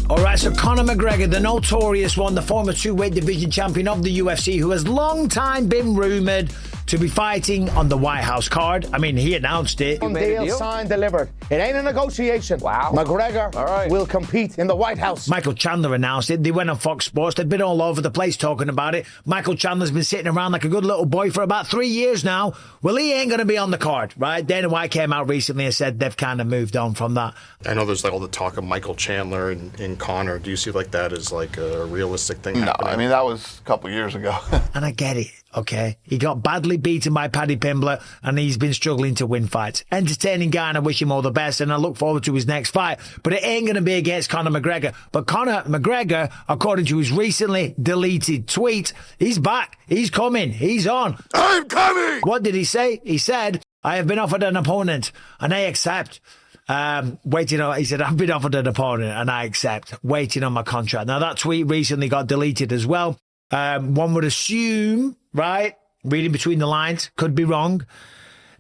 All right, so Conor McGregor, the notorious one, the former two-weight division champion of the UFC, who has long time been rumoured to be fighting on the White House card. I mean, he announced it. Deal signed, delivered. It ain't a negotiation. Wow. McGregor will compete in the White House. Michael Chandler announced it. They went on Fox Sports. They've been all over the place talking about it. Michael Chandler's been sitting around like a good little boy for about 3 years now. Well, he ain't going to be on the card, right? Dana White came out recently and said they've kind of moved on from that. I know there's like all the talk of Michael Chandler and Conor. Do you see like that as like a realistic thing happening? I mean, that was a couple years ago. And I get it, okay? He got badly beaten by Paddy Pimblett, and he's been struggling to win fights. Entertaining guy, and I wish him all the best, and I look forward to his next fight. But it ain't going to be against Conor McGregor. But Conor McGregor, according to his recently deleted tweet, he's back. He's coming. He's on. I'm coming! What did he say? He said, I have been offered an opponent, and I accept. He said, I've been offered an opponent, and I accept. Waiting on my contract. Now, that tweet recently got deleted as well. One would assume, right, reading between the lines, could be wrong,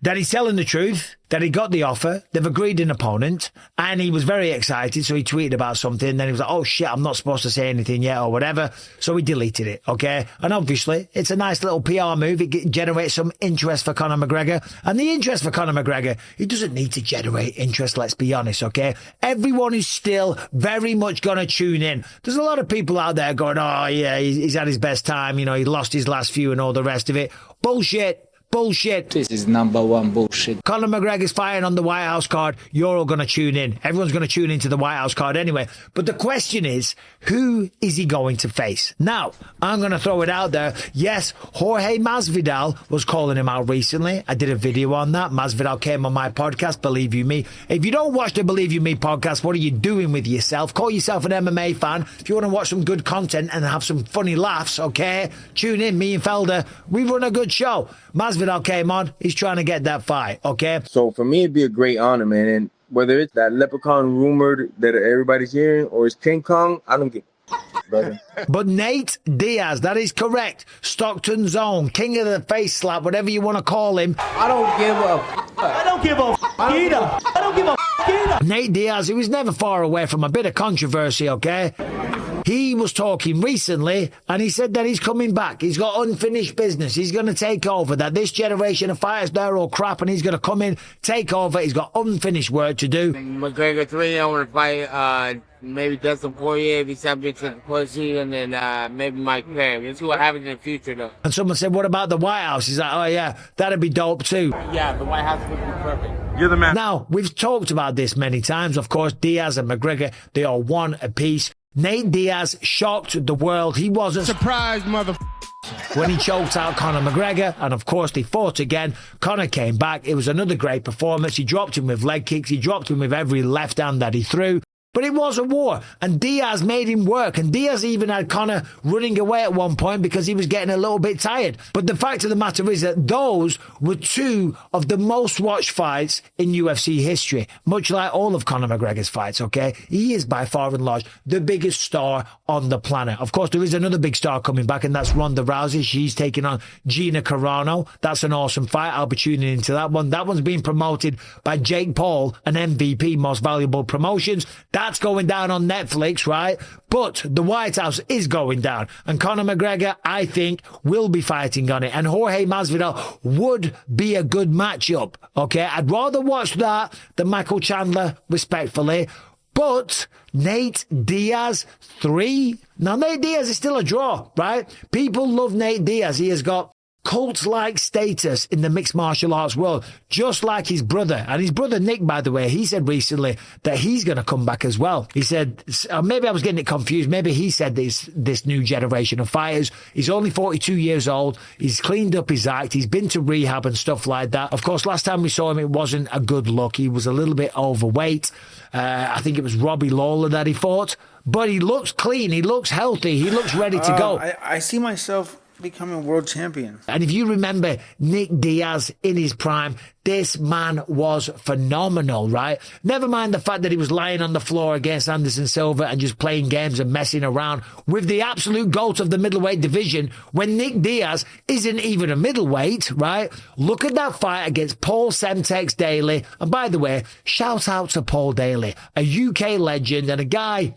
that he's telling the truth, that he got the offer, they've agreed an opponent, and he was very excited, so he tweeted about something, then he was like, oh shit, I'm not supposed to say anything yet, or whatever, so he deleted it, okay? And obviously, it's a nice little PR move, it generates some interest for Conor McGregor, and the interest for Conor McGregor, he doesn't need to generate interest, let's be honest, okay? Everyone is still very much gonna tune in. There's a lot of people out there going, oh yeah, he's had his best time, you know, he lost his last few and all the rest of it. Bullshit. Bullshit. This is number one bullshit. Conor McGregor's fighting on the White House card. You're all going to tune in. Everyone's going to tune into the White House card anyway. But the question is, who is he going to face? Now, I'm going to throw it out there. Yes, Jorge Masvidal was calling him out recently. I did a video on that. Masvidal came on my podcast, Believe You Me. If you don't watch the Believe You Me podcast, what are you doing with yourself? Call yourself an MMA fan. If you want to watch some good content and have some funny laughs, okay, tune in. Me and Felder, we run a good show. Masvidal came on. He's trying to get that fight, okay? So for me, it'd be a great honor, man. And whether it's that leprechaun rumored that everybody's hearing or it's King Kong, I don't get brother. But Nate Diaz, that is correct. Stockton's own, king of the face slap, whatever you want to call him. I don't give a I don't give a either. I don't give a either. Nate Diaz, he was never far away from a bit of controversy, okay? He was talking recently, and he said that he's coming back. He's got unfinished business. He's going to take over, that this generation of fighters, they're all crap, and he's going to come in, take over. He's got unfinished work to do. McGregor 3, I want to fight maybe Dustin Poirier if he's subject to the pussy, and then maybe Mike Perry. Let's see what happens in the future, though. And someone said, what about the White House? He's like, oh, yeah, that'd be dope, too. Yeah, the White House would be perfect. You're the man. Now, we've talked about this many times. Of course, Diaz and McGregor, they are one apiece. Nate Diaz shocked the world. He wasn't Surprise, mother. when he choked out Conor McGregor, and of course they fought again. Conor came back. It was another great performance. He dropped him with leg kicks. He dropped him with every left hand that he threw. But it was a war, and Diaz made him work, and Diaz even had Conor running away at one point because he was getting a little bit tired. But the fact of the matter is that those were two of the most watched fights in UFC history, much like all of Conor McGregor's fights, okay? He is by far and large the biggest star on the planet. Of course, there is another big star coming back, and that's Ronda Rousey. She's taking on Gina Carano. That's an awesome fight. I'll be tuning into that one. That one's being promoted by Jake Paul and MVP, Most Valuable Promotions. That's going down on Netflix, right? But the White House is going down. And Conor McGregor, I think, will be fighting on it. And Jorge Masvidal would be a good matchup, okay? I'd rather watch that than Michael Chandler, respectfully. But Nate Diaz, 3? Now, Nate Diaz is still a draw, right? People love Nate Diaz. He has got cult-like status in the mixed martial arts world, just like his brother. And his brother Nick, by the way, he said recently that he's going to come back as well. He said, maybe I was getting it confused. Maybe he said this new generation of fighters. He's only 42 years old. He's cleaned up his act. He's been to rehab and stuff like that. Of course, last time we saw him, it wasn't a good look. He was a little bit overweight. I think it was Robbie Lawler that he fought. But he looks clean. He looks healthy. He looks ready to go. I see myself becoming world champion. And if you remember Nick Diaz in his prime, this man was phenomenal, right? Never mind the fact that he was lying on the floor against Anderson Silva and just playing games and messing around with the absolute GOAT of the middleweight division when Nick Diaz isn't even a middleweight, right? Look at that fight against Paul Semtex Daly. And by the way, shout out to Paul Daly, a UK legend and a guy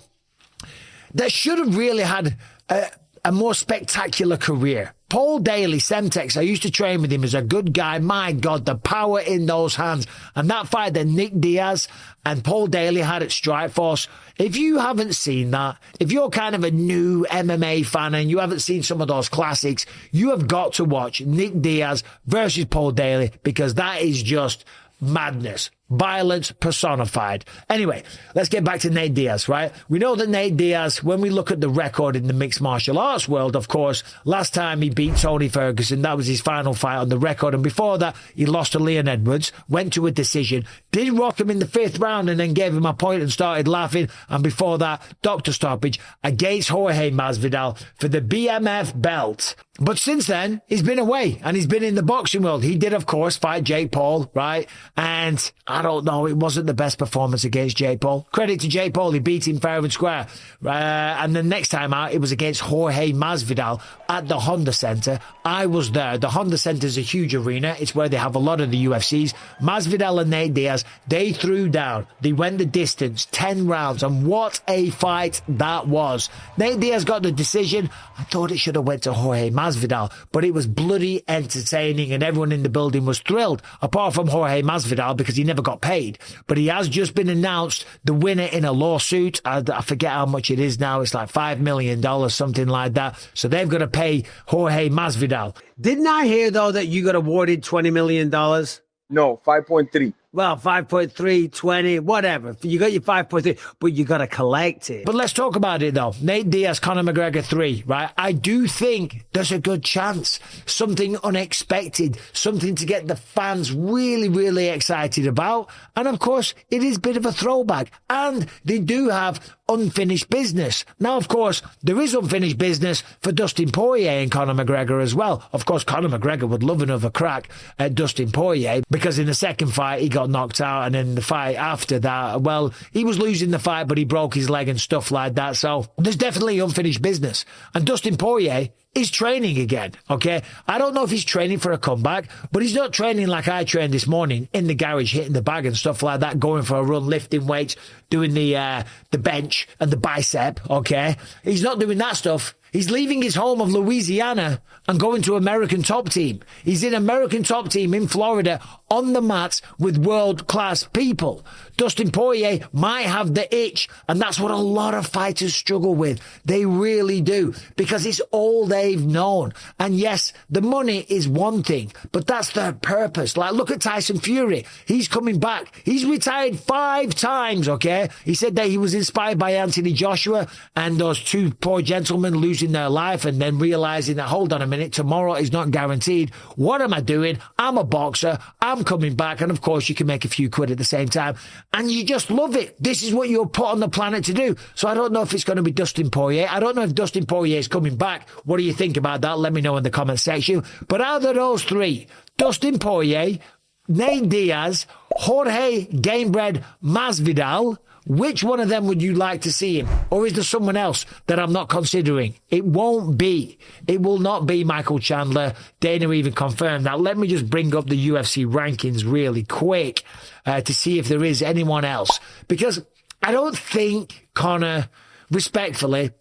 that should have really had a more spectacular career. Paul Daly, Semtex, I used to train with him as a good guy. My God, the power in those hands. And that fight that Nate Diaz and Paul Daly had at Strikeforce, if you haven't seen that, if you're kind of a new MMA fan and you haven't seen some of those classics, you have got to watch Nate Diaz versus Paul Daly, because that is just madness. Violence personified. Anyway, let's get back to Nate Diaz, right? We know that Nate Diaz, when we look at the record in the mixed martial arts world, of course, last time he beat Tony Ferguson, that was his final fight on the record. And before that, he lost to Leon Edwards, went to a decision, did rock him in the 5th round and then gave him a point and started laughing. And before that, doctor stoppage against Jorge Masvidal for the BMF belt. But since then, he's been away and he's been in the boxing world. He did, of course, fight Jake Paul, right? And I don't know, it wasn't the best performance against Jake Paul. Credit to Jake Paul, he beat him fair and square. And the next time out, it was against Jorge Masvidal at the Honda Center. I was there. The Honda Center is a huge arena. It's where they have a lot of the UFCs. Masvidal and Nate Diaz, they threw down. They went the distance, 10 rounds. And what a fight that was. Nate Diaz got the decision. I thought it should have went to Jorge Masvidal, but it was bloody entertaining and everyone in the building was thrilled, apart from Jorge Masvidal, because he never got paid. But he has just been announced the winner in a lawsuit. I forget how much it is now. It's like $5 million, something like that. So they've got to pay Jorge Masvidal. Didn't I hear, though, that you got awarded $20 million? No, 5.3. Well, 5.3, 20, whatever. You got your 5.3, but you got to collect it. But let's talk about it, though. Nate Diaz, Conor McGregor 3, right? I do think there's a good chance. Something unexpected. Something to get the fans really, really excited about. And, of course, it is a bit of a throwback. And they do have unfinished business. Now, of course, there is unfinished business for Dustin Poirier and Conor McGregor as well. Of course, Conor McGregor would love another crack at Dustin Poirier, because in the second fight, he got knocked out, and then the fight after that, well, he was losing the fight, but he broke his leg and stuff like that. So there's definitely unfinished business. And Dustin Poirier is training again, okay? I don't know if he's training for a comeback, but he's not training like I trained this morning in the garage, hitting the bag and stuff like that, going for a run, lifting weights, doing the bench and the bicep, okay? He's not doing that stuff. He's leaving his home of Louisiana and going to American Top Team. He's in American Top Team in Florida on the mats with world-class people. Dustin Poirier might have the itch, and that's what a lot of fighters struggle with. They really do, because it's all they've known. And yes, the money is one thing, but that's their purpose. Like, look at Tyson Fury. He's coming back. He's retired 5 times, okay? He said that he was inspired by Anthony Joshua and those 2 poor gentlemen losing their life and then realizing that, hold on a minute, tomorrow is not guaranteed. What am I doing? I'm a boxer. I'm coming back. And of course, you can make a few quid at the same time. And you just love it. This is what you're put on the planet to do. So I don't know if it's going to be Dustin Poirier. I don't know if Dustin Poirier is coming back. What do you think about that? Let me know in the comment section. But out of those 3, Dustin Poirier, Nate Diaz, Jorge Gamebred Masvidal, which one of them would you like to see him? Or is there someone else that I'm not considering? It won't be. It will not be Michael Chandler. Dana even confirmed that. Let me just bring up the UFC rankings really quick to see if there is anyone else. Because I don't think Conor, respectfully,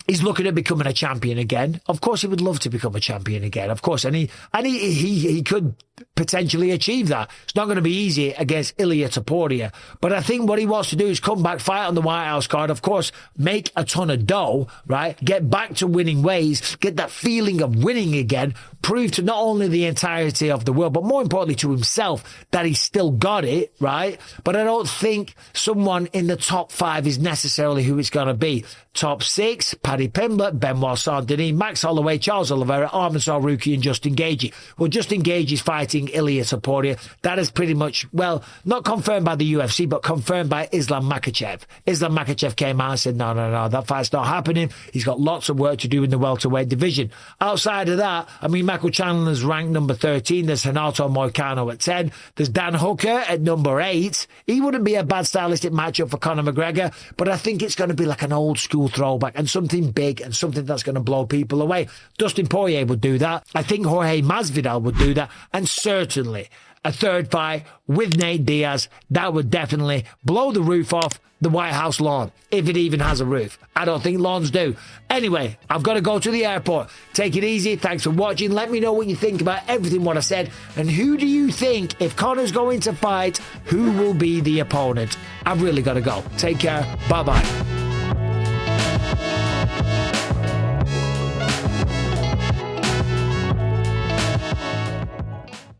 he's looking at becoming a champion again. Of course, he would love to become a champion again. Of course, and he could potentially achieve that. It's not going to be easy against Ilia Topuria. But I think what he wants to do is come back, fight on the White House card, of course, make a ton of dough, right? Get back to winning ways, get that feeling of winning again, prove to not only the entirety of the world, but more importantly to himself that he's still got it, right? But I don't think someone in the top 5 is necessarily who it's going to be. Top 6, Paddy Pimblett, Benoit Saint-Denis, Max Holloway, Charles Oliveira, Arman Saruki and Justin Gaethje. Well, Justin Gaethje is fighting Ilia Topuria. That is pretty much, well, not confirmed by the UFC, but confirmed by Islam Makhachev. Islam Makhachev came out and said, no, that fight's not happening. He's got lots of work to do in the welterweight division. Outside of that, I mean, Michael Chandler's ranked number 13. There's Renato Moicano at 10. There's Dan Hooker at number 8. He wouldn't be a bad stylistic matchup for Conor McGregor, but I think it's going to be like an old school throwback and something big and something that's going to blow people away. Dustin Poirier would do that. I think Jorge Masvidal would do that. And certainly, a third fight with Nate Diaz, that would definitely blow the roof off the White House lawn, if it even has a roof. I don't think lawns do. Anyway, I've got to go to the airport. Take it easy. Thanks for watching. Let me know what you think about everything what I said. And who do you think, if Conor's going to fight, who will be the opponent? I've really got to go. Take care. Bye-bye.